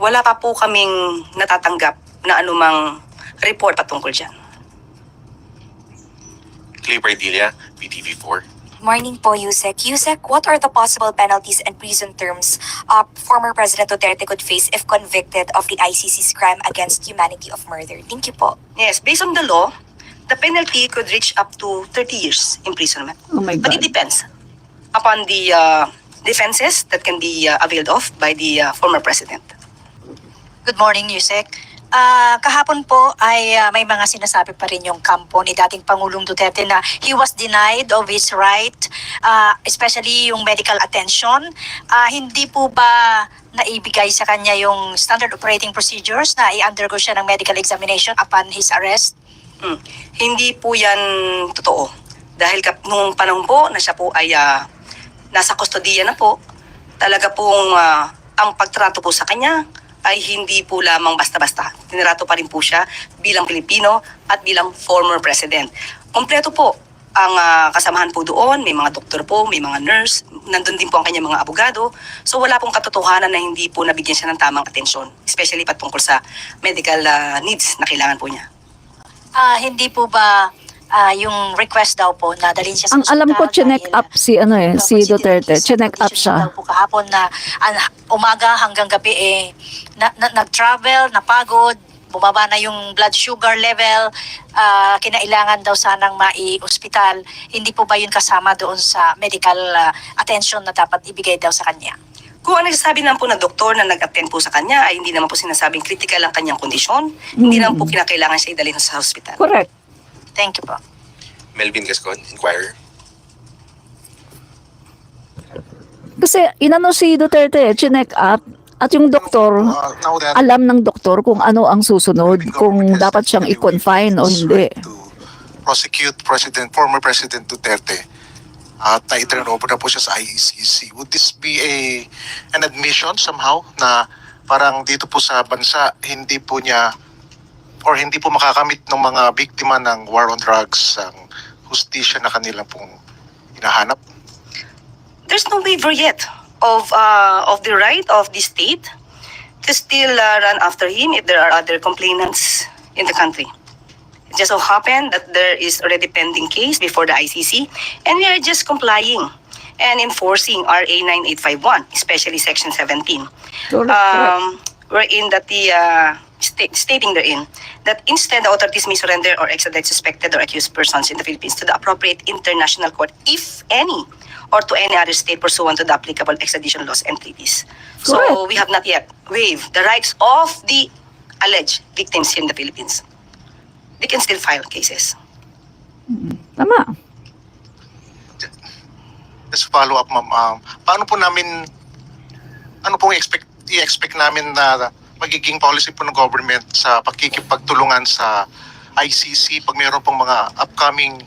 Wala pa po kaming natatanggap na anumang report patungkol dyan. Clay Bardilia, PTV4. Morning po, Yusek. Yusek, what are the possible penalties and prison terms former President Duterte could face if convicted of the ICC's crime against humanity of murder? Thank you po. Yes, based on the law, the penalty could reach up to 30 years imprisonment. Oh my But it God. depends upon the defenses that can be availed of by the former president. Good morning, Yusek. Kahapon po ay may mga sinasabi pa rin yung kampo ni dating Pangulong Duterte na he was denied of his right, especially yung medical attention. Hindi po ba naibigay sa kanya yung standard operating procedures na i-undergo siya ng medical examination upon his arrest? Hindi po yan totoo. Dahil nung panahon po na siya po ay nasa kustodiya na po, talaga pong ang pagtrato po sa kanya ay hindi po lamang basta-basta. Tinrato pa rin po siya bilang Pilipino at bilang former president. Kompleto po ang kasamahan po doon. May mga doktor po, may mga nurse, nandun din po ang kanyang mga abogado. So wala pong katotohanan na hindi po nabigyan siya ng tamang atensyon, especially patungkol sa medical needs na kailangan po niya. Hindi po ba yung request daw po na dalhin siya sa Ang alam ko, ospital chinek up si si Duterte. Chinek up siya. daw po kahapon na umaga hanggang gabi nag-travel, napagod, bumaba na yung blood sugar level, kinailangan daw sanang mai-ospital. Hindi po ba yun kasama doon sa medical attention na dapat ibigay daw sa kanya? Kung ang nagsasabi naman po na doktor na nag-attend po sa kanya ay hindi naman po sinasabing critical ang kanyang kondisyon, hindi naman po kinakailangan siya idalhin sa hospital. Correct. Thank you po. Melvin Gascon, Inquirer. Kasi inano si Duterte, chinek up. At yung doktor, Now that alam ng doktor kung ano ang susunod, kung dapat siyang i-confine o hindi. to prosecute former President Duterte at na-turn over na po siya sa ICC. Would this be an admission somehow na parang dito po sa bansa hindi po niya or hindi po makakamit ng mga biktima ng war on drugs ang hustisya na kanilang pong hinahanap? There's no waiver yet of the right of the state to still run after him if there are other complainants in the country. It just so happened that there is already pending case before the ICC, and we are just complying and enforcing RA 9851, especially Section 17. Correct. Wherein that the stating therein that instead the authorities may surrender or extradite suspected or accused persons in the Philippines to the appropriate international court, if any, or to any other state pursuant to the applicable extradition laws and treaties. So Correct. we have not yet waived the rights of the alleged victims here in the Philippines. They can still file cases. Tama. Just follow up, ma'am. Paano po namin, ano pong i-expect namin na magiging policy po ng government sa pakikipagtulungan sa ICC pag mayroon pong mga upcoming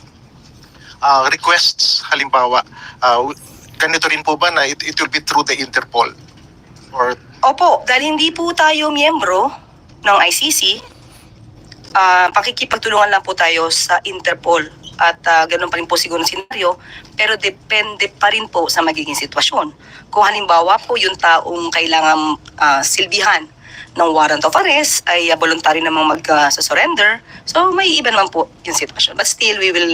requests, halimbawa, ganito rin po ba na it will be through the Interpol? Or Opo, dahil hindi po tayo miyembro ng ICC, pakikipagtulungan lang po tayo sa Interpol at ganun pa rin po siguro ang senaryo, pero depende pa rin po sa magiging sitwasyon. Kung halimbawa po yung taong kailangan silbihan ng warrant of arrest ay voluntary namang mag-surrender, so may iba naman po yung sitwasyon. But still, we will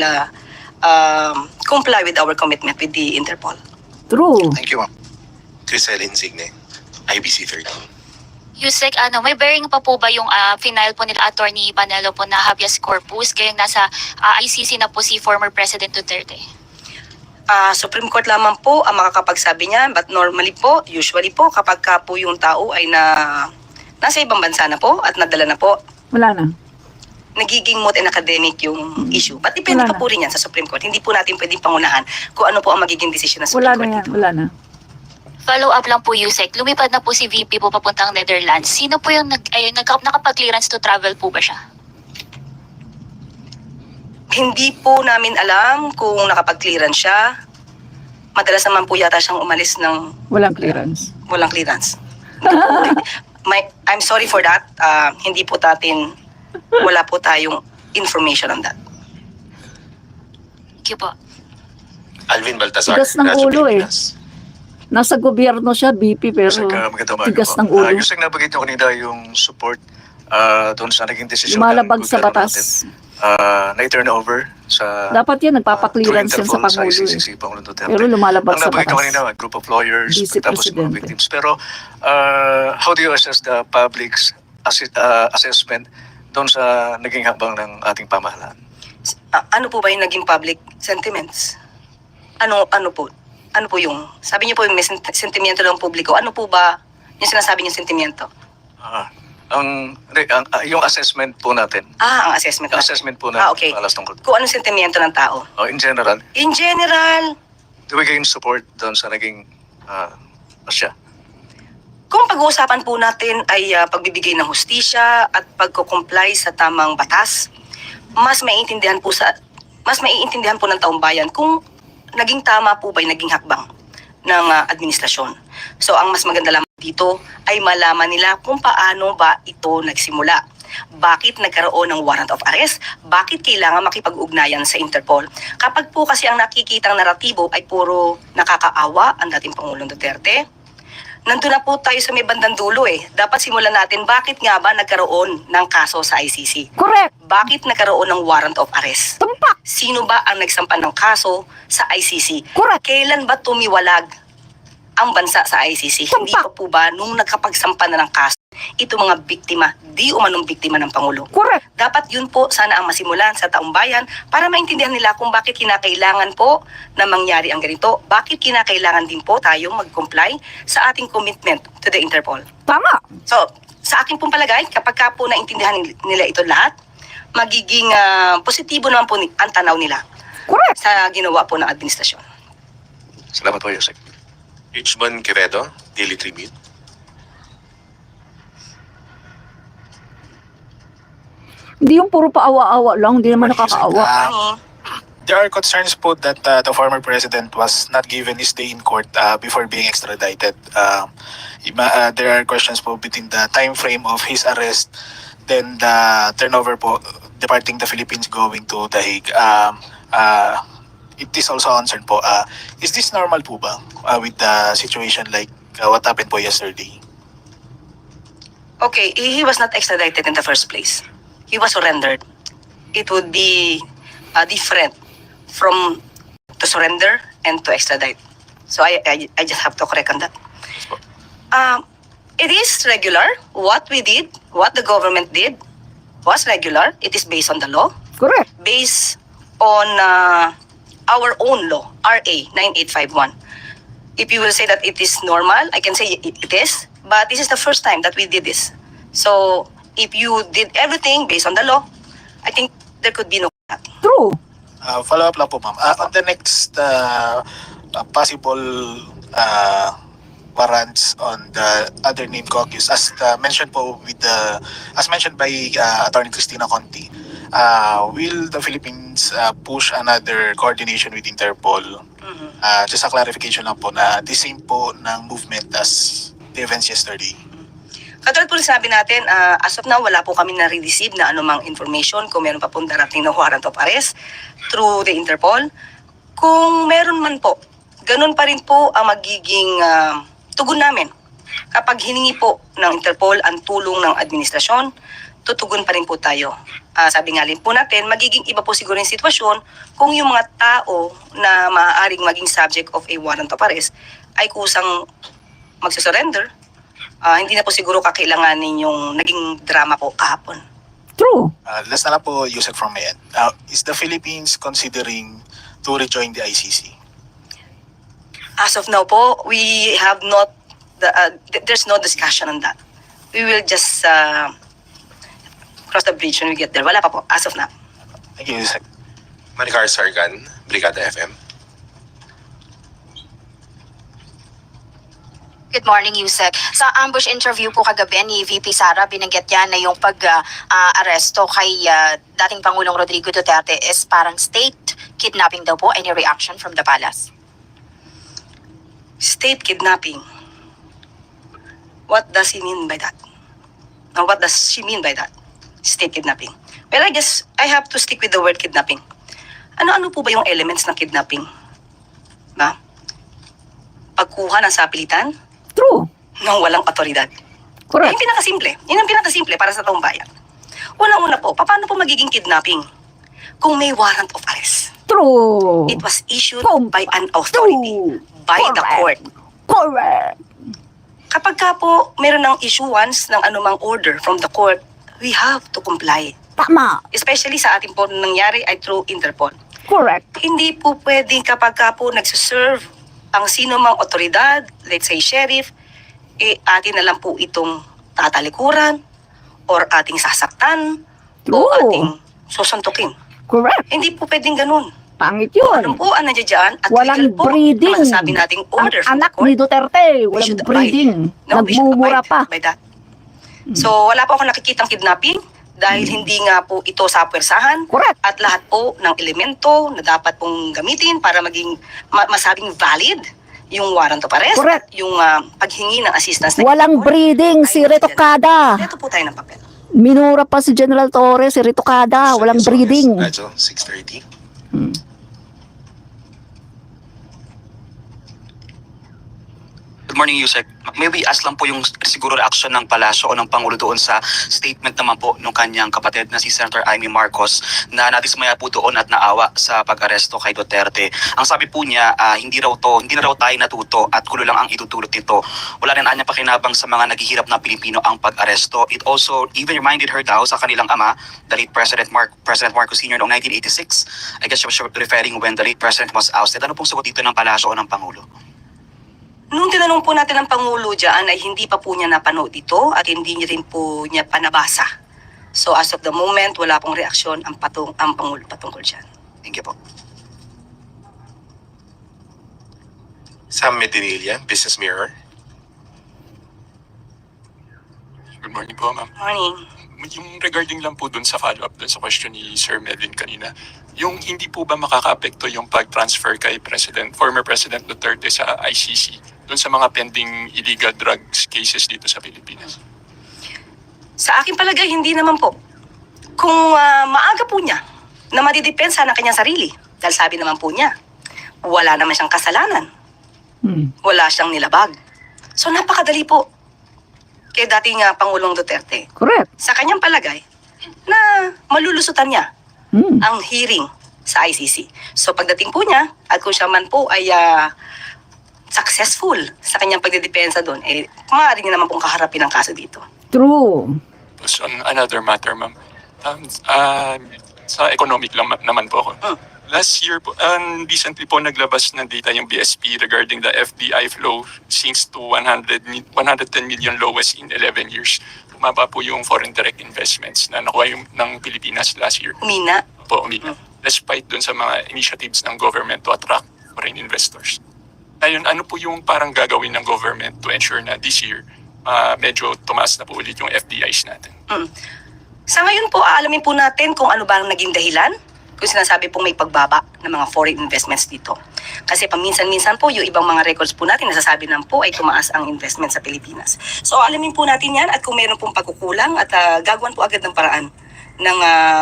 comply with our commitment with the Interpol. True. thank you, ma'am. Crisel Insigne, IBC 13. Yusek, may bearing pa po ba yung final po nila Attorney Panelo po na habeas corpus kaya nasa ICC na po si former President Duterte? Supreme Court lamang po ang makakapagsabi niya, but normally po, usually po, kapag ka po yung tao ay nasa ibang bansa na po at nadala na po, Wala na. nagiging moot and academic yung issue. But depende Wala pa po rin yan sa Supreme Court. Hindi po natin pwedeng pangunahan kung ano po ang magiging desisyon ng Wala Supreme na Court yan. dito. Wala na. Follow up lang po Yusek, lumipad na po si VP po papuntang Netherlands. Sino po yung nakapag-clearance to travel po ba siya? Hindi po namin alam kung nakapag-clearance siya. Madalas naman po yata siyang umalis ng Walang clearance. walang clearance. I'm sorry for that. Hindi po wala po tayong information on that. Thank you po. Alvin Baltazar, Tigas ng Radyo ulo, eh. Pilipinas. Nasa gobyerno siya, BP, pero Yusek, magandang umaga tigas po. ng ulo. Yusek, nabanggit niyo kanina yung support doon sa naging desisyon lumalabag sa gobyerno natin, batas. na-turn over sa Dapat yan, nagpapa-clearance yan sa through Interpol, Pangulo. Eh. ICC, Pangulong Duterte. Pero lumalabag Ang sa nabanggit niyo batas. kanina, a group of lawyers, Vice tapos mga Presidente. victims. Pero how do you assess the public's assessment doon sa naging hakbang ng ating pamahalaan? Ano po ba yung naging public sentiments? Ano po? Ano po yung, sabi niyo po yung may sentimiento ng publiko. Ano po ba yung sinasabi niyong sentimiento? Yung assessment po natin. Ang assessment natin. Assessment po natin. Okay. Malas tungkol. Kung anong sentimiento ng tao. In general, In general, do we gain support doon sa naging asya? kung pag-uusapan po natin ay pagbibigay ng hustisya at pagko-comply sa tamang batas, mas maiintindihan po ng taong bayan kung naging tama po ba yung naging hakbang ng administrasyon. So ang mas maganda lamang dito ay malaman nila kung paano ba ito nagsimula. Bakit nagkaroon ng warrant of arrest? Bakit kailangan makipag-ugnayan sa Interpol? Kapag po kasi ang nakikitang naratibo ay puro nakakaawa ang dating Pangulong Duterte, nandun na po tayo sa may bandang dulo eh. Dapat simulan natin bakit nga ba nagkaroon ng kaso sa ICC? Correct. Bakit nagkaroon ng warrant of arrest? Tumpak. Sino ba ang nagsampa ng kaso sa ICC? Correct. Kailan ba tumiwalag ang bansa sa ICC? Hindi pa po ba nung nagkapagsampa na ng kaso, ito mga biktima, di umanong biktima ng Pangulo? Correct. Dapat yun po sana ang masimulan sa taong bayan para maintindihan nila kung bakit kinakailangan po na mangyari ang ganito. Bakit kinakailangan din po tayong mag-comply sa ating commitment to the Interpol. Tama. So, sa aking pong palagay, kapag ka po naintindihan nila ito lahat, magiging positibo naman po ang tanaw nila Correct. sa ginawa po ng administrasyon. Salamat po, Yusek. Richmond Quevedo, Daily Tribune. Hindi yung puro paawa-awa lang, hindi naman nakakaawa. Ano? There are concerns po that the former president was not given his day in court before being extradited. There are questions po between the time frame of his arrest, then the turnover po, departing the Philippines going to The Hague. It is also a concern po. Is this normal po ba with the situation like what happened po yesterday? Okay, he was not extradited in the first place. He was surrendered. It would be different from to surrender and to extradite. So I just have to correct on that. It is regular. What we did, what the government did was regular. It is based on the law, Correct. based on our own law, RA 9851. If you will say that it is normal, I can say it is, but this is the first time that we did this. So if you did everything based on the law, I think there could be no cut. True. Follow-up lang po, ma'am. On the next possible warrants on the other named caucus, as mentioned po as mentioned by Attorney Cristina Conti, will the Philippines push another coordination with Interpol? Just a clarification lang po na the same po ng movement as the events yesterday. Katulad po sabi natin, as of now, wala po kami na-receive na anumang information kung meron pa pong darating na warrant of arrest through the Interpol. Kung meron man po, ganun pa rin po ang magiging tugon namin. Kapag hiningi po ng Interpol ang tulong ng administrasyon, tutugon pa rin po tayo. Sabi nga rin po natin, magiging iba po siguro yung sitwasyon kung yung mga tao na maaaring maging subject of a warrant of arrest ay kusang magsusurrender. Hindi na po siguro kakailanganin yung naging drama po kahapon. True. Last na lang po, Yusek, from my end. Is the Philippines considering to rejoin the ICC? As of now po, we have not, there's no discussion on that. We will just cross the bridge when we get there. Wala pa po, as of now. Thank you, Yusek. Maricar Sargan, Brigada FM. Good morning, Yusek. Sa ambush interview po kagabi ni VP Sara, binanggit niya na yung pag-aresto kay dating Pangulong Rodrigo Duterte is parang state kidnapping daw po. Any reaction from the palace? State kidnapping. What does he mean by that? Now, what does she mean by that? State kidnapping. Well, I guess I have to stick with the word kidnapping. Ano-ano po ba yung elements ng kidnapping? Ba? pagkuha ng sapilitan True. ng walang otoridad. Correct. Yung pinakasimple. Yun ang pinakasimple para sa taong bayan. Una-una po, paano po magiging kidnapping kung may warrant of arrest? True. It was issued True. by an authority, by the court. Correct. Kapag ka po meron ng issuance ng anumang order from the court, we have to comply. Tama. Especially sa ating po nangyari ay through Interpol. Correct. Hindi po pwedeng kapag ka po nagsuserve ang sino mang otoridad, let's say sheriff, atin na lang po itong tatalikuran or ating sasaktan o True. ating susuntukin. Correct. Hindi po pwedeng ganun. Pangit Ano yun. po ang nandiyan dyan at Walang legal po breeding. na masasabi nating order from Ang the anak court. ni Duterte, We walang should breeding. No, we should Nagmumura abide pa. by that. So wala po ako nakikitang kidnapping dahil hindi nga po ito sa pwersahan. Correct. At lahat po ng elemento na dapat pong gamitin para maging masabing valid yung warrant of arrest Correct. at yung paghingi ng assistance. na Walang Interpol, breeding ay si nandiyan. Retokada. Ito po tayo ng papel. Minura pa si General Torres, si Retokada. Walang breeding. Nigel, 6:30. Good morning, Yusek. Maybe ask lang po yung siguro reaction ng Palasyo o ng Pangulo doon sa statement naman po ng kanyang kapatid na si Senator Amy Marcos na nadismaya po doon at naawa sa pag-aresto kay Duterte. Ang sabi po niya, hindi na raw tayo natuto at gulo lang ang itutulot nito. Wala rin anyang pakinabang sa mga naghihirap na Pilipino ang pag-aresto. It also even reminded her daw sa kanilang ama, the late President Marcos Sr. noong 1986. I guess she was referring when the late President was ousted. Ano pong sagot dito ng Palasyo o ng Pangulo? Nung tinanong po natin ang Pangulo dyan ay hindi pa po niya napanood ito at hindi niya rin po niya panabasa. So as of the moment, wala pong reaksyon ang Pangulo patungkol dyan. Thank you po. Sam Medinilla, Business Mirror. Good morning po, ma'am. Morning. Yung regarding lang po dun sa follow-up dun sa question ni Sir Melvin kanina, yung hindi po ba makaka-apekto yung pag-transfer kay former President Duterte sa ICC dun sa mga pending illegal drugs cases dito sa Pilipinas? Sa aking palagay, hindi naman po. Kung maaga po niya na madidepensa ng kanyang sarili, dahil sabi naman po niya, wala naman siyang kasalanan. Wala siyang nilabag. So napakadali po kay dating Pangulong Duterte. Correct. Sa kanyang palagay, na malulusutan niya ang hearing sa ICC. So pagdating po niya, at kung siya man po ay successful sa kanyang pagdedepensa doon, maaari niya naman pong kaharapin ang kaso dito. True. Tapos on another matter, ma'am, sa economic lang naman po ako. Last year po, recently po naglabas ng data yung BSP regarding the FDI flow sinks to 110 million lowest in 11 years. Bumaba po yung foreign direct investments na nakuha yung ng Pilipinas last year. Umina. Umina. Despite dun sa mga initiatives ng government to attract foreign investors. Ngayon, ano po yung parang gagawin ng government to ensure na this year medyo tumaas na po ulit yung FDIs natin? Sa ngayon po, aalamin po natin kung ano ba ang naging dahilan kung sinasabi pong may pagbaba ng mga foreign investments dito. Kasi paminsan-minsan po, yung ibang mga records po natin, nasasabi na po ay tumaas ang investment sa Pilipinas. So alamin po natin yan at kung meron pong pagkukulang at gagawan po agad ng paraan ng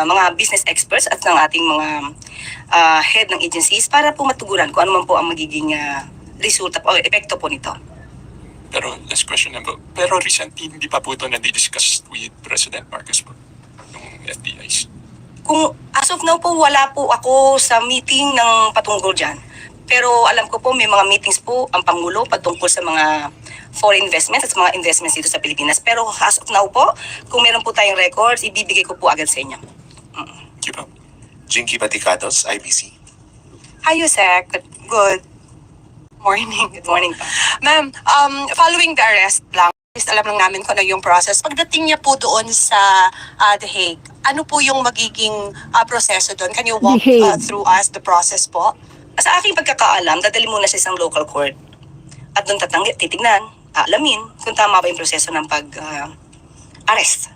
mga business experts at ng ating mga head ng agencies para po matuguran kung ano man po ang magiging resulta o epekto po nito. Pero last question na po. Pero recently, hindi pa po ito na-discuss with President Marcos po, yung FDIs. Kung as of now po, wala po ako sa meeting ng patungkol dyan. Pero alam ko po, may mga meetings po ang Pangulo patungkol sa mga foreign investments at sa mga investments dito sa Pilipinas. Pero as of now po, kung meron po tayong records, ibibigay ko po agad sa inyo. Thank you po. Jinky Baticados, IBC. Hi, Yusek. Good morning. Good morning pa. Ma'am, following the arrest lang, alam lang namin kung ano yung process. Pagdating niya po doon sa The Hague, ano po yung magiging proseso doon? Can you walk The Hague. through us the process po? Sa aking pagkakaalam, dadali muna sa isang local court. At doon titignan, alamin kung tama ba yung proseso ng pag-arrest.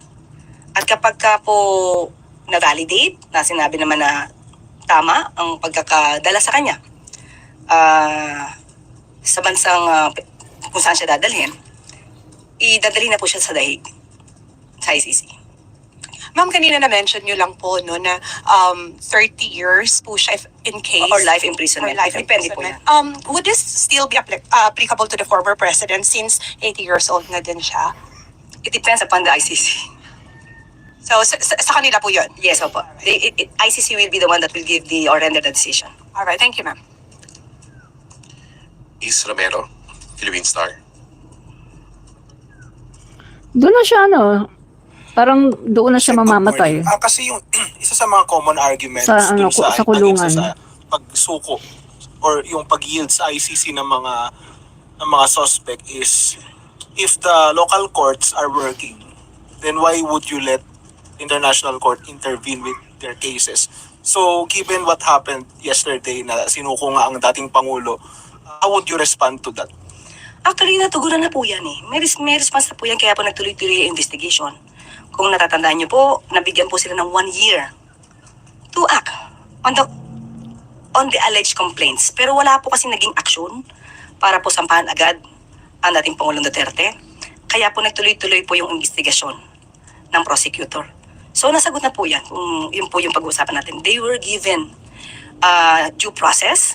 At kapag ka po na-validate, na sinabi naman na tama ang pagkakadala sa kanya, sa bansang kung saan siya dadalhin, idadali na po siya sa The Hague, sa ICC. Ma'am, kanina na-mention nyo lang po no, na 30 years po siya in case. Or life imprisonment. Or life Depende po imprisonment. Would this still be applicable to the former president since 80 years old na din siya? It depends upon the ICC. So, sa kanila po yun? Yes, opo. ICC will be the one that will give or render the decision. Alright, thank you, ma'am. Is Romero, Philippine Star. Doon na siya, parang doon na siya mamamatay. Kasi yung isa sa mga common arguments Sa, dun sa kulungan. sa pagsuko or yung pag-yield sa ICC ng mga suspect is if the local courts are working, then why would you let international court intervene with their cases? So given what happened yesterday na sinuko nga ang dating Pangulo, how would you respond to that? Actually, natugunan na po yan eh. May response na po yan, kaya po nagtuloy-tuloy yung investigation. Kung natatandaan niyo po, nabigyan po sila ng 1 year to act on the alleged complaints. Pero wala po kasi naging aksyon para po sampahan agad ang dating Pangulong Duterte. Kaya po nagtuloy-tuloy po yung investigasyon ng prosecutor. So nasagot na po yan, kung yun po yung pag-uusapan natin. They were given due process.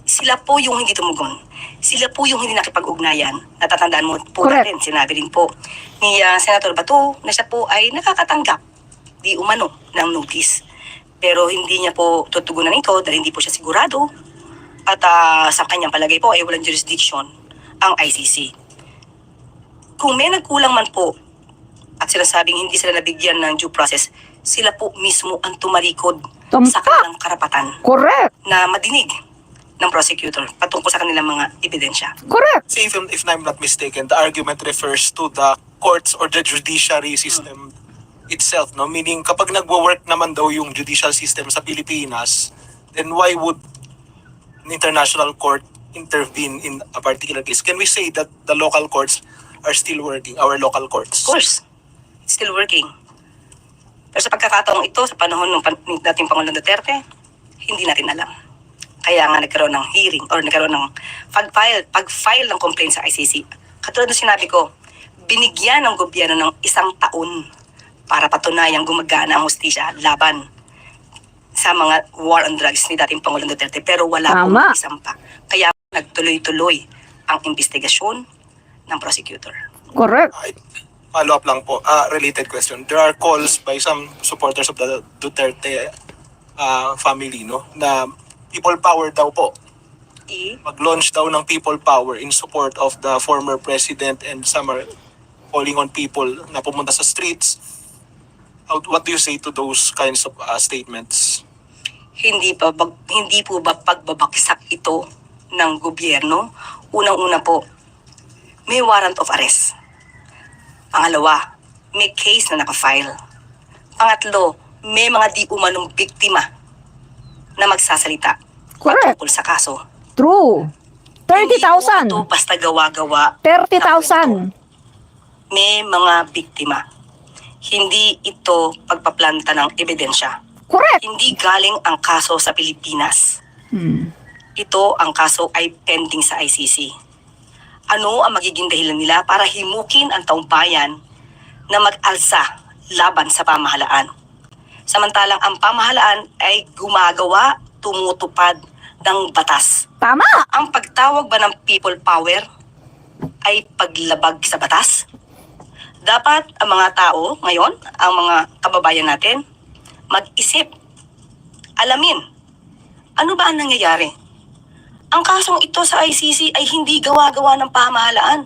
Sila po yung hindi tumugon. Sila po yung hindi nakipag-ugnayan. Natatandaan mo po Correct. natin, sinabi rin po ni Senator Bato na siya po ay nakakatanggap di umano ng notice. Pero hindi niya po tutugunan ito dahil hindi po siya sigurado at sa kanyang palagay po ay walang jurisdiction ang ICC. Kung may nagkulang man po at sinasabing hindi sila nabigyan ng due process, sila po mismo ang tumarikod sa kanilang karapatan Correct. na madinig ng prosecutor patungkol sa kanilang mga ebidensya. Correct. See, if I'm not mistaken, the argument refers to the courts or the judiciary system itself, no? Meaning, kapag nagwo-work naman daw yung judicial system sa Pilipinas, then why would an international court intervene in a particular case? Can we say that the local courts are still working, our local courts? Of course, it's still working. Pero sa pagkakataong ito, sa panahon ng dating Pangulong Duterte, hindi natin alam. Kaya nga nagkaroon ng hearing or nagkaroon ng pag-file ng complaint sa ICC. Katulad ng sinabi ko, binigyan ng gobyerno ng 1 taon para patunayang gumagana ang hustisya laban sa mga war on drugs ni dating Pangulong Duterte. Pero wala pong isampa. Kaya nagtuloy-tuloy ang investigasyon ng prosecutor. Correct. Follow up lang po, related question. There are calls by some supporters of the Duterte family, no, na people power daw po. Mag-launch daw ng people power in support of the former president, and some are calling on people na pumunta sa streets. What do you say to those kinds of statements? Hindi po ba pagbabagsak ito ng gobyerno? Unang-una po, may warrant of arrest. Pangalawa, may case na nakafile. Pangatlo, may mga di umanong biktima na magsasalita Correct. patungkol sa kaso. True. Hindi po 30,000. ito basta gawa-gawa. 30,000. May mga biktima. Hindi ito pagpaplanta ng ebidensya. Correct. Hindi galing ang kaso sa Pilipinas. Ito, ang kaso ay pending sa ICC. Ano ang magiging dahilan nila para himukin ang taong bayan na mag-alsa laban sa pamahalaan? Samantalang ang pamahalaan ay gumagawa, tumutupad ng batas. Tama. Ang pagtawag ba ng people power ay paglabag sa batas? Dapat ang mga tao ngayon, ang mga kababayan natin, mag-isip, alamin, ano ba ang nangyayari? Ang kasong ito sa ICC ay hindi gawa-gawa ng pamahalaan.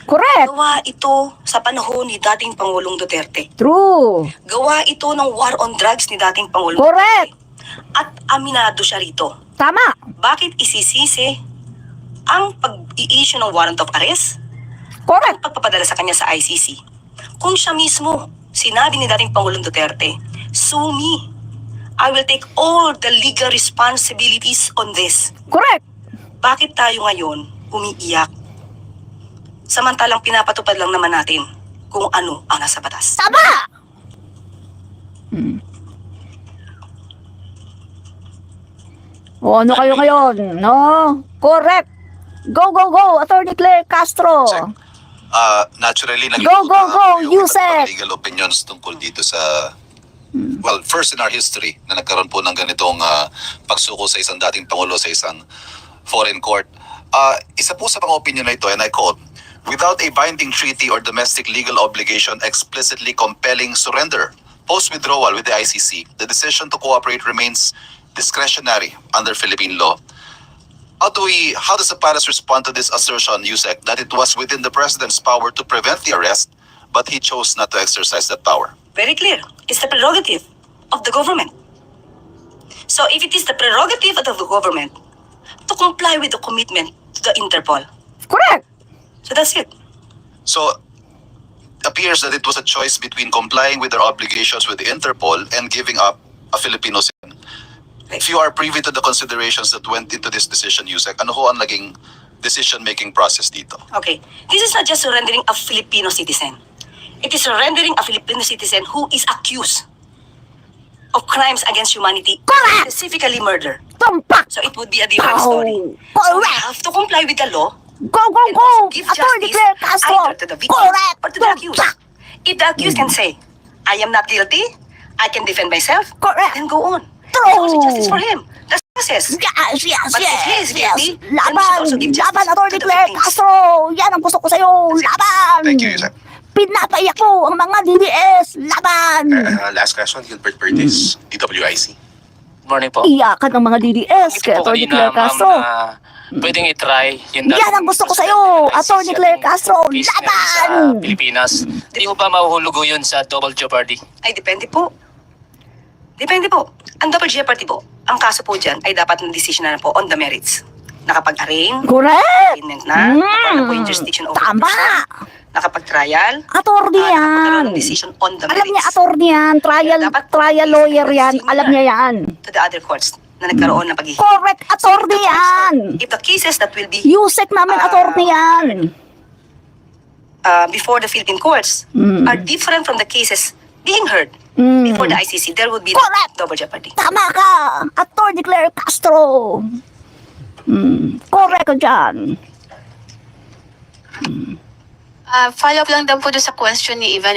Correct. Gawa ito sa panahon ni dating Pangulong Duterte. True. Gawa ito ng war on drugs ni dating Pangulong Correct. Duterte. At aminado siya rito. Tama. Bakit isisisi ang pag-i-issue ng warrant of arrest? Correct. Pagpapadala sa kanya sa ICC. Kung siya mismo, sinabi ni dating Pangulong Duterte, sue me. I will take all the legal responsibilities on this. Correct. Bakit tayo ngayon umiiyak? Samantalang pinapatupad lang naman natin kung ano ang nasa batas. Tama. O ano kayo ngayon? No? Correct. Go, go, go. Attorney Claire Castro. Naturally, Go, go, go, Yusek! legal opinions tungkol dito sa well, first in our history na nagkaroon po ng ganitong pagsuko sa isang dating Pangulo sa isang foreign court. Isa po sa mga opinion na ito, and I quote, without a binding treaty or domestic legal obligation explicitly compelling surrender, post-withdrawal with the ICC, the decision to cooperate remains discretionary under Philippine law. How does the palace respond to this assertion, Yusek, that it was within the president's power to prevent the arrest, but he chose not to exercise that power? Very clear. It's the prerogative of the government. So if it is the prerogative of the government to comply with the commitment to the Interpol, Correct. so that's it. So, appears that it was a choice between complying with their obligations with the Interpol and giving up a Filipino citizen. If you are privy to the considerations that went into this decision, Yusek, ano ho ang naging decision-making process dito? Okay. This is not just surrendering a Filipino citizen. It is surrendering a Filipino citizen who is accused of crimes against humanity, Correct. specifically murder. Tumpak! So it would be a different story. So we Correct! have to comply with the law Go, go, and go! also give Attorney justice Claire Castro! either to the victim Correct! or to the accused. Tumpak! If the accused can say, I am not guilty, I can defend myself, Correct! then go on. True! There's also justice for him. That's the process. Yes, yes, But if he is yes, yes. guilty, then we should also give justice Laban, Attorney to the Claire victims. Castro! Yan ang gusto ko sa'yo! Laban! Thank you, Yusek. Pinapaiyak ko ang mga DDS! Laban! Last question, Gilbert Perez, DWIC. Morning po. Iyakan ng mga DDS kay Attorney Claire Castro. Pwedeng itry. Yan ang gusto ko sa'yo, Attorney Claire Castro! Laban! Pilipinas. Di mo ba mahuhulugo yun sa double jeopardy? Ay, depende po. Depende po. Ang double jeopardy po, ang kaso po dyan ay dapat ng decision na po on the merits. Nakapag-arraign, Correct! arraignment na, na po yung jurisdiction over the Tama! person, nakapag-trial, Attorney yan! nakapagkaroon ng decision on the Alam niya, merits attorney yan. Trial lawyer yan. Alam niya yan. to the other courts na nagkaroon ng pag-ihing. Correct, attorney yan! If the cases that will be Yusek namin, attorney yan. before the Philippine courts are different from the cases being heard before the ICC, there would be Correct. double jeopardy. Tama ka! Attorney Claire Castro! Correct ka dyan. Follow up lang daw po doon sa question ni Ivan,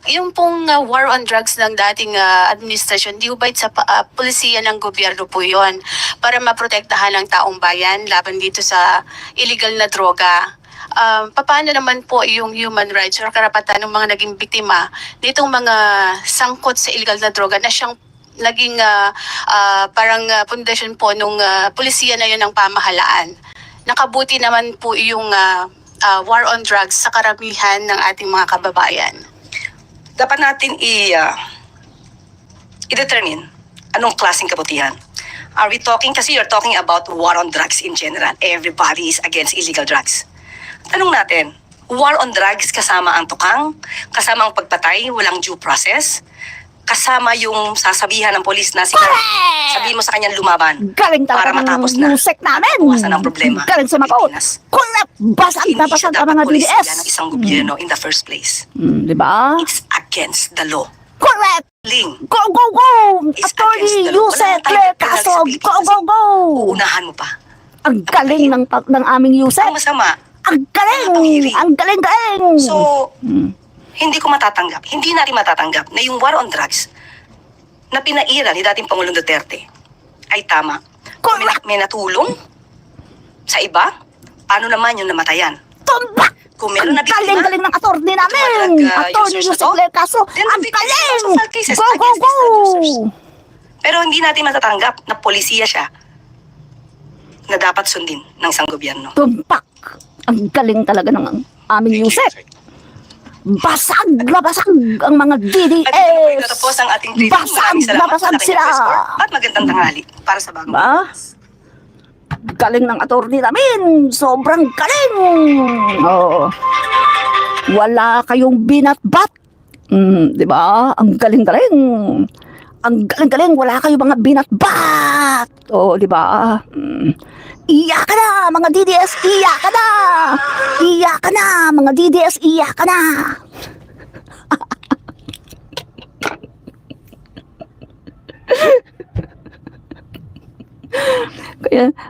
yung pong war on drugs ng dating administrasyon, di ba sa polisiya ng gobyerno po yon para maprotektahan ang taong bayan laban dito sa illegal na droga. Paano naman po yung human rights or karapatan ng mga naging biktima nitong mga sangkot sa illegal na droga na siyang naging parang pundasyon po nung polisiya na yun ng pamahalaan. Nakabuti naman po yung war on drugs sa karamihan ng ating mga kababayan. Dapat natin i-determine anong klaseng kabutihan. Are we talking, kasi you're talking about war on drugs in general. Everybody is against illegal drugs. Tanong natin, war on drugs kasama ang tukang, kasama ang pagpatay, walang due process, kasama yung sasabihan ng polis na sabihin mo sa kanyang lumaban Galing para talaga matapos ng na. Yusek namin. Iwasan ang problema. Galing sa Macau. Pilipinas. Correct! Basag na Hindi siya basag ang dapat mga polisiya DDS. ng isang gobyerno in the first place. Di ba? It's against the law. Correct! Ling, Go, go, go! It's Attorney against the law. Yusek Wala tayong Claire penal Castro! disability Go, go, go! uunahan mo pa. Ang galing ng aming Yusek. Ang masama, Ang galing! Panghiling. Ang galing-galing! so, hindi ko matatanggap, hindi natin matatanggap na yung war on drugs na pinaira ni dating Pangulong Duterte ay tama. Kung may natulong sa iba, paano naman yung namatayan? Tumbak! Kung meron na biktima, Galing-galing ng attorney namin! drug, Attorney users na Yusek to, Claire Castro! then Ang the victims galing! also file cases Go, go, against these go! drug users. Pero hindi natin matatanggap na polisiya siya na dapat sundin ng isang gobyerno. Tumpak! Ang galing talaga ng aming Yusek! Basag na basag ang mga At dito po DDS! natapos ang ating briefing. Basag Maraming na salamat basag sa kanyang sila! press corps at magandang tanghali para sa bagong Ba? Galing ng attorney namin! Sobrang galing! Oh. Wala kayong binatbat! Di ba? Ang galing-galing! Ang galing-galing! Wala kayong mga binatbat! Oh, di ba? Iyak ka na, mga DDS! Iyak ka na! Iyak ka na, mga DDS! Iyak ka na!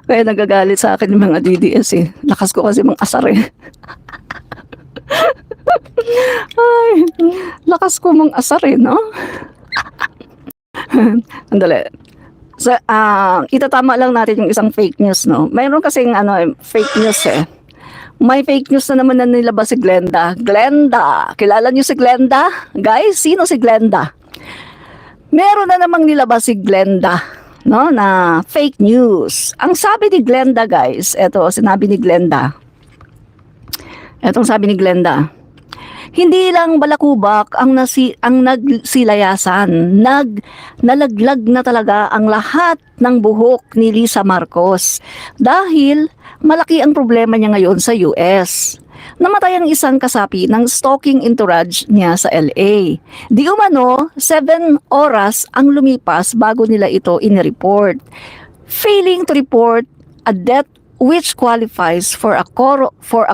kaya nagagalit sa akin yung mga DDS eh. Lakas ko kasi mang asar eh. Ay, lakas ko mang asar eh, no? Andali. So, itatama lang natin yung isang fake news, no? Mayroon kasing fake news eh. May fake news na naman na nilabas si Glenda. Glenda! Kilala niyo si Glenda? Guys, sino si Glenda? Meron na namang nilabas si Glenda, no? Na fake news. Ang sabi ni Glenda, guys, eto, sinabi ni Glenda. Etong sabi ni Glenda. Hindi lang balakubak ang nagsilayasan, nalaglag na talaga ang lahat ng buhok ni Lisa Marcos dahil malaki ang problema niya ngayon sa US. Namatay ang isang kasapi ng stalking entourage niya sa LA. Di umano, 7 oras ang lumipas bago nila ito inireport. Failing to report a death which qualifies for a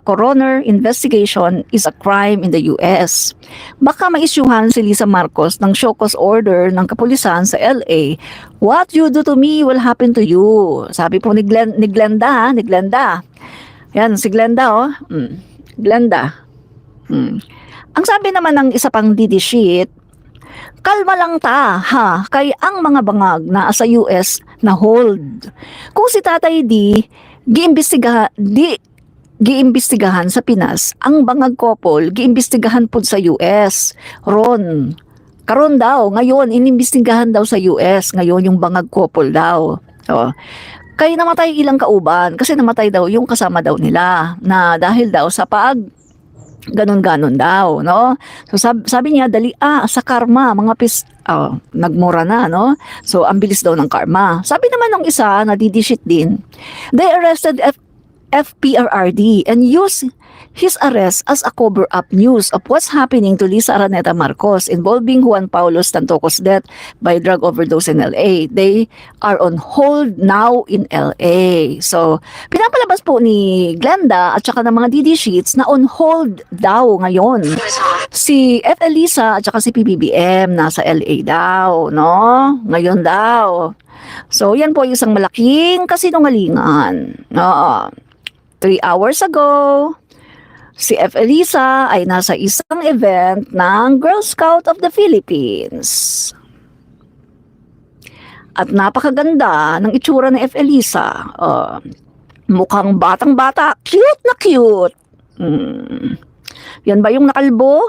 coroner investigation is a crime in the US. Baka maisyuhan si Lisa Marcos ng show cause order ng kapulisan sa LA. What you do to me will happen to you. Sabi po ni Glenda. Yan, si Glenda, oh. Glenda. Ang sabi naman ng isa pang DD sheet, kalma lang ta, ha, kay ang mga bangag na sa US na hold. Kung si Tatay giimbestigahan sa Pinas, ang bangag couple giimbestigahan pod sa US. Karon daw, ngayon inimbestigahan daw sa US, ngayon yung bangag couple daw. Oh. Kaya namatay ilang kauban kasi namatay daw yung kasama daw nila na dahil daw sa ganon-ganon daw, no? So sabi niya, dali sa karma, mga nagmura na, no? So ang bilis daw ng karma. Sabi naman ng isa na didishit din, they arrested FPRRD and used his arrest as a cover-up news of what's happening to Lisa Araneta Marcos involving Juan Paulo Stantocos' death by drug overdose in LA. They are on hold now in LA. So, pinapalabas po ni Glenda at saka ng mga DD sheets na on hold daw ngayon. Si F. Elisa at saka si PBBM nasa LA daw, no? Ngayon daw. So, yan po yung isang malaking kasinungalingan. 3 hours ago, si F. Elisa ay nasa isang event ng Girl Scout of the Philippines. At napakaganda ng itsura ni F. Elisa. Mukhang batang-bata, cute na cute. Yan ba yung nakalbo?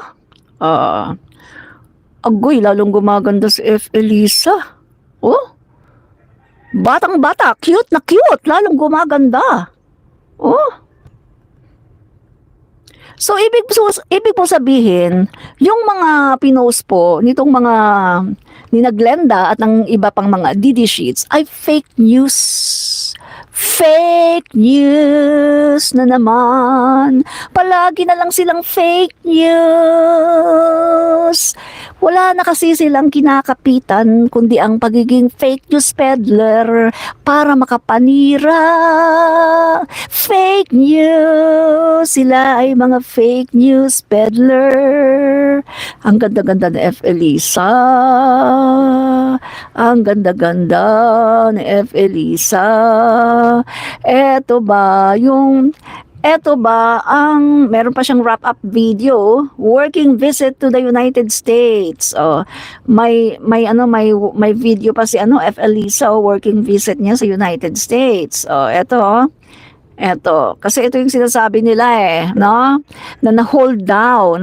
Agoy, lalong gumaganda si F. Elisa. Oh? Batang-bata, cute na cute, lalong gumaganda. Oh? So, ibig po sabihin, yung mga pinost po nitong mga nina Glenda at ng iba pang mga DD sheets ay fake news. Fake news na naman. Palagi na lang silang fake news. Wala na kasi silang kinakapitan kundi ang pagiging fake news peddler para makapanira. Fake news. Sila ay mga fake news peddler. Ang ganda-ganda ni F. Elisa. Ang ganda-ganda ni F. Elisa. Eto ba ang meron pa siyang wrap-up video, working visit to the United States. May video pa si F. Elisa, working visit niya sa United States. Eto, kasi ito yung sinasabi nila no? Na na-hold daw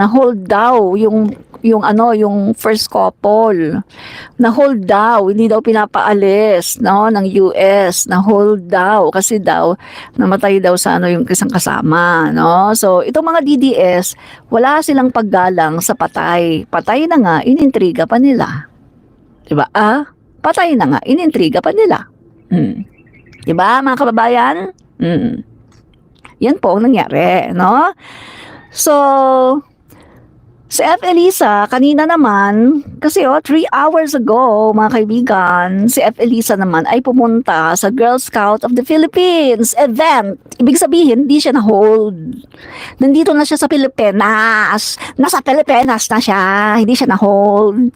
yung first couple. Na-hold daw, hindi daw pinapaalis, no, ng US. Na-hold daw kasi daw namatay daw sa yung isang kasama, no? So, itong mga DDS, wala silang paggalang sa patay. Patay na nga, inintriga pa nila. 'Di ba? Patay na nga, inintriga pa nila. 'Di ba, mga kababayan? Yan po ang nangyari, no? So, si F. Elisa, kanina naman, kasi 3 hours ago, mga kaibigan, si F. Elisa naman ay pumunta sa Girl Scout of the Philippines event. Ibig sabihin, hindi siya na-hold. Nandito na siya sa Pilipinas. Nasa Pilipinas na siya. Hindi siya na-hold.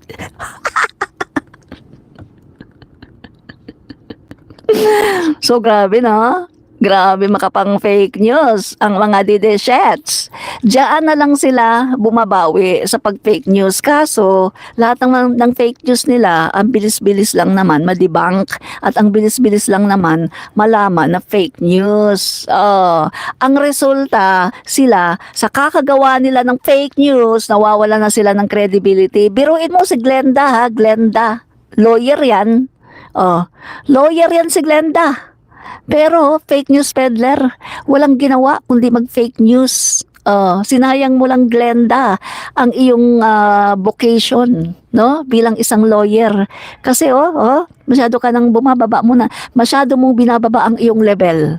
So, grabe, no? Grabe makapang fake news ang mga dideshets. Diyan na lang sila bumabawi sa pag-fake news. Kaso, lahat ng fake news nila, ang bilis-bilis lang naman ma-debunk at ang bilis-bilis lang naman malaman na fake news. Ang resulta, sila, sa kakagawa nila ng fake news, nawawala na sila ng credibility. Biruin mo si Glenda, ha? Glenda. Lawyer yan. Lawyer yan si Glenda. Pero fake news peddler, walang ginawa kundi mag-fake news. Sinayang mo lang, Glenda, ang iyong vocation, no? Bilang isang lawyer. Kasi masyado ka nang bumababa mo na. Masyado mong binababa ang iyong level.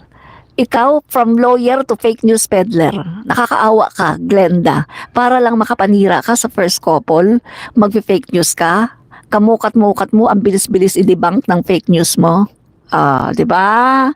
Ikaw, from lawyer to fake news peddler. Nakakaawa ka, Glenda. Para lang makapanira ka sa first couple, mag-fake news ka. Kamukat-mukat mo, ang bilis-bilis i-debunk ng fake news mo. 'Di ba?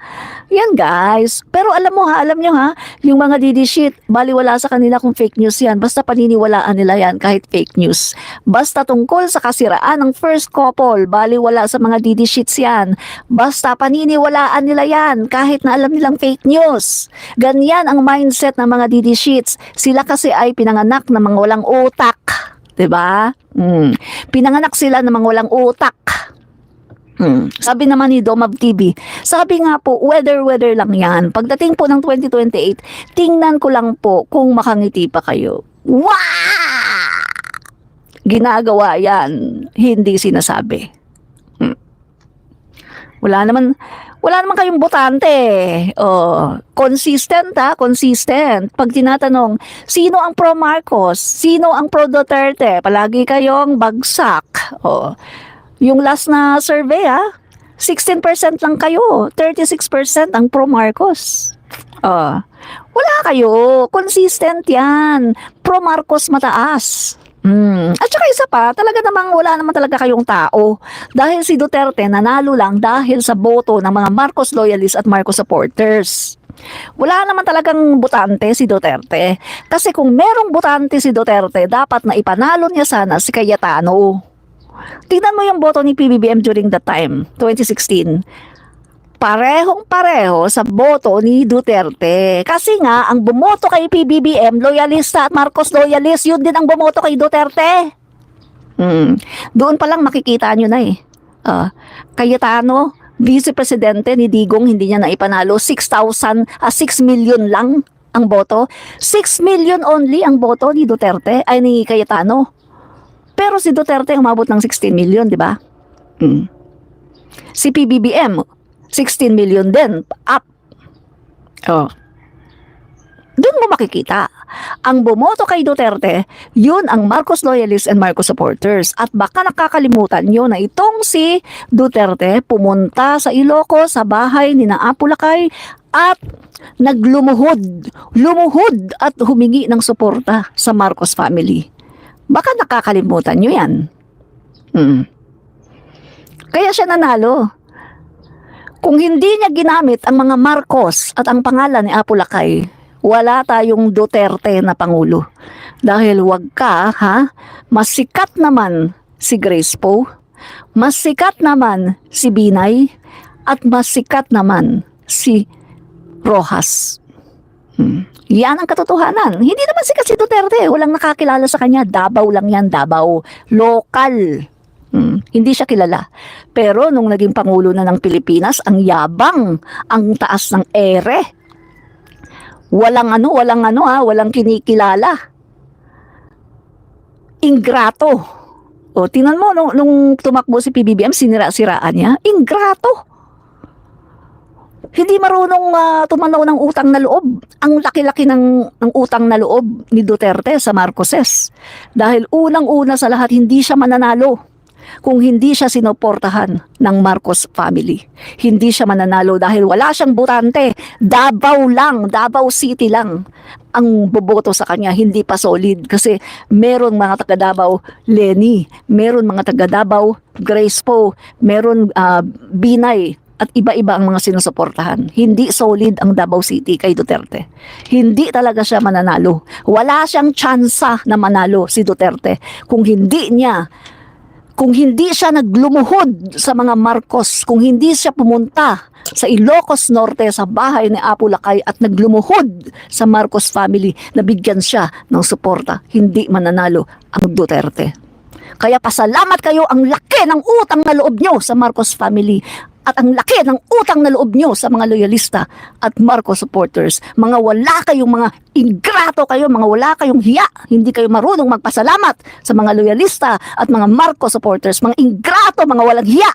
Yan guys. Pero alam nyo ha, yung mga didishit, baliwala sa kanila kung fake news yan. Basta paniniwalaan nila yan kahit fake news. Basta tungkol sa kasiraan ng first couple, baliwala sa mga didishits yan. Basta paniniwalaan nila yan kahit na alam nilang fake news. Ganyan ang mindset ng mga didishits. Sila kasi ay pinanganak ng mga walang utak. 'Di ba? Pinanganak sila ng mga walang utak. Sabi naman ni Domab TV, sabi nga po, weather lang yan. Pagdating po ng 2028, tingnan ko lang po kung makangiti pa kayo. Wow! Ginagawa yan, hindi sinasabi. Wala naman kayong botante. Consistent consistent. Pag tinatanong, sino ang pro Marcos? Sino ang pro Duterte? Palagi kayong bagsak. Yung last na survey 16% lang kayo, 36% ang pro Marcos. Wala kayo, consistent yan. Pro Marcos mataas. At saka isa pa, talaga namang wala naman talaga kayong tao. Dahil si Duterte nanalo lang dahil sa boto ng mga Marcos loyalists at Marcos supporters. Wala naman talagang botante si Duterte. Kasi kung merong botante si Duterte, dapat na ipanalo niya sana si Cayetano. Tingnan mo yung boto ni PBBM during that time, 2016. Parehong-pareho sa boto ni Duterte. Kasi nga, ang bumoto kay PBBM, loyalista at Marcos loyalist, yun din ang bumoto kay Duterte. Doon pa lang makikita nyo na Cayetano, Vice Presidente ni Digong, hindi niya naipanalo. 6 million lang ang boto. 6 million only ang boto ni Duterte, ay ni Cayetano. Pero si Duterte umabot ng 16 million, di ba? Si PBBM, 16 million din, up. Doon mo makikita. Ang bumoto kay Duterte, yun ang Marcos loyalists and Marcos supporters. At baka nakakalimutan nyo na itong si Duterte pumunta sa Ilocos, sa bahay ni Apo Lakay, at lumuhod at humingi ng suporta sa Marcos family. Baka nakakalimutan nyo yan. Kaya siya nanalo. Kung hindi niya ginamit ang mga Marcos at ang pangalan ni Apo Lakay, wala tayong Duterte na Pangulo. Dahil wag ka, mas sikat naman si Grace Poe, mas sikat naman si Binay, at mas sikat naman si Rojas. Yan ang katotohanan. Hindi naman sikat si Duterte. Walang nakakilala sa kanya. Davao lang yan, Davao. Local. Hindi siya kilala. Pero nung naging Pangulo na ng Pilipinas, ang yabang, ang taas ng ere. Walang kinikilala. Ingrato. Tingnan mo, nung tumakbo si PBBM, sinira-siraan niya. Ingrato. Hindi marunong tumanaw ng utang na loob. Ang laki-laki ng utang na loob ni Duterte sa Marcoses. Dahil unang-una sa lahat, hindi siya mananalo kung hindi siya sinuportahan ng Marcos family. Hindi siya mananalo dahil wala siyang botante. Davao City lang ang boboto sa kanya, hindi pa solid. Kasi meron mga taga Davao Leni, meron mga taga Davao Grace Poe, meron Binay, at iba-iba ang mga sinusuportahan. Hindi solid ang Davao City kay Duterte. Hindi talaga siya mananalo. Wala siyang tsansa na manalo si Duterte kung hindi niya kung hindi siya naglumuhod sa mga Marcos, kung hindi siya pumunta sa Ilocos Norte sa bahay ni Apo Lakay at naglumuhod sa Marcos family, nabigyan siya ng suporta, hindi mananalo ang Duterte. Kaya pasalamat kayo, ang laki ng utang na loob nyo sa Marcos family at ang laki ng utang na loob nyo sa mga loyalista at Marcos supporters. Mga wala kayong mga ingrato kayo, mga wala kayong hiya, hindi kayo marunong magpasalamat sa mga loyalista at mga Marcos supporters, mga ingrato, mga walang hiya.